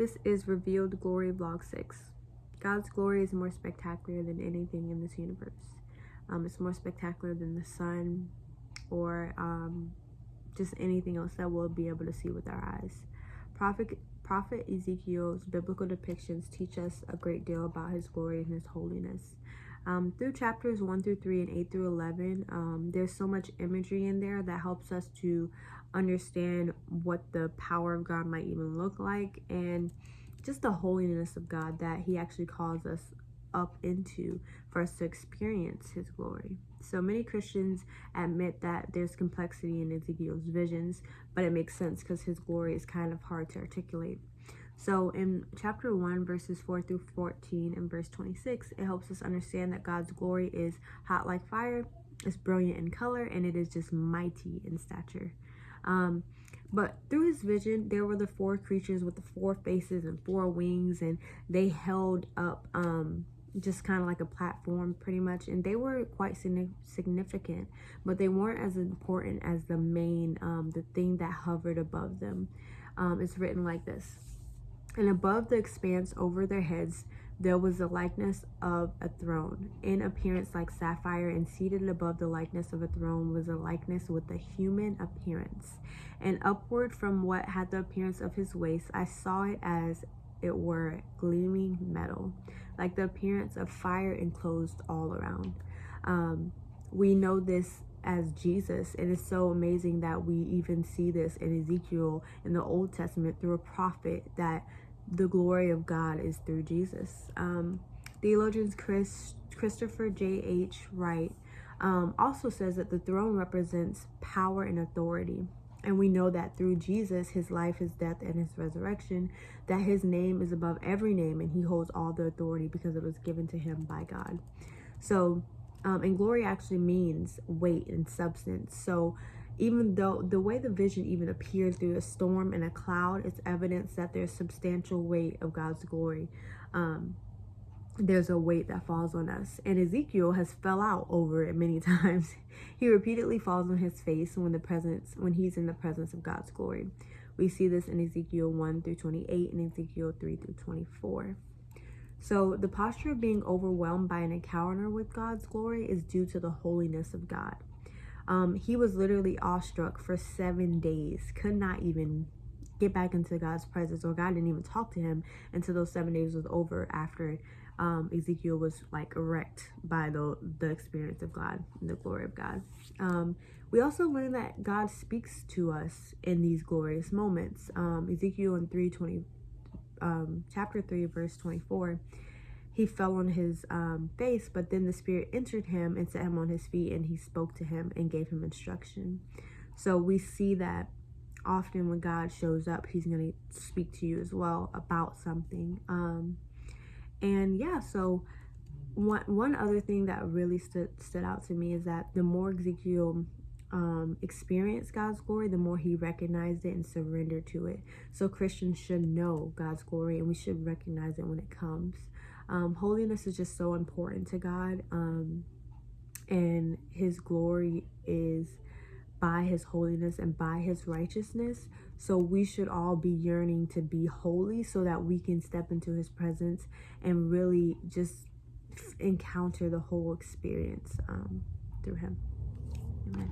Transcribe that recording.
This is Revealed Glory Vlog 6. God's glory is more spectacular than anything in this universe. It's more spectacular than the sun or just anything else that we'll be able to see with our eyes. Prophet Ezekiel's biblical depictions teach us a great deal about his glory and his holiness. Through chapters 1 through 3 and 8 through 11, there's so much imagery in there that helps us to understand what the power of God might even look like, and just the holiness of God that he actually calls us up into for us to experience his glory. So many Christians admit that there's complexity in Ezekiel's visions, but it makes sense because his glory is kind of hard to articulate. So in chapter 1, verses 4 through 14 and verse 26, it helps us understand that God's glory is hot like fire, it's brilliant in color, and it is just mighty in stature. But through his vision, there were the 4 creatures with the 4 faces and 4 wings, and they held up just kind of like a platform pretty much, and they were quite significant, but they weren't as important as the main the thing that hovered above them. It's written like this: and above the expanse over their heads there was the likeness of a throne, in appearance like sapphire, and seated above the likeness of a throne was a likeness with a human appearance. And upward from what had the appearance of his waist, I saw it as it were gleaming metal, like the appearance of fire enclosed all around. We know this as Jesus, and it's so amazing that we even see this in Ezekiel in the Old Testament through a prophet, that the glory of God is through Jesus. Theologian Christopher J.H. Wright also says that the throne represents power and authority. And we know that through Jesus, his life, his death, and his resurrection, that his name is above every name, and he holds all the authority because it was given to him by God. So, and glory actually means weight and substance. So even though the way the vision even appeared through a storm and a cloud, it's evidence that there's substantial weight of God's glory. There's a weight that falls on us, and Ezekiel has fell out over it many times. He repeatedly falls on his face when he's in the presence of God's glory. We see this in Ezekiel 1 through 28 and Ezekiel 3 through 24. So the posture of being overwhelmed by an encounter with God's glory is due to the holiness of God. He was literally awestruck for 7 days, could not even get back into God's presence, or God didn't even talk to him until those 7 days was over, after Ezekiel was like wrecked by the experience of God and the glory of God. We also learn that God speaks to us in these glorious moments. Ezekiel in chapter 3 verse 24, he fell on his face, but then the Spirit entered him and set him on his feet, and he spoke to him and gave him instruction. So we see that often when God shows up, he's going to speak to you as well about something. And yeah, so one other thing that really stood out to me is that the more Ezekiel experienced God's glory, the more he recognized it and surrendered to it. So Christians should know God's glory, and we should recognize it when it comes. Holiness is just so important to God, and his glory is by his holiness and by his righteousness. So we should all be yearning to be holy so that we can step into his presence and really just encounter the whole experience through him. Amen.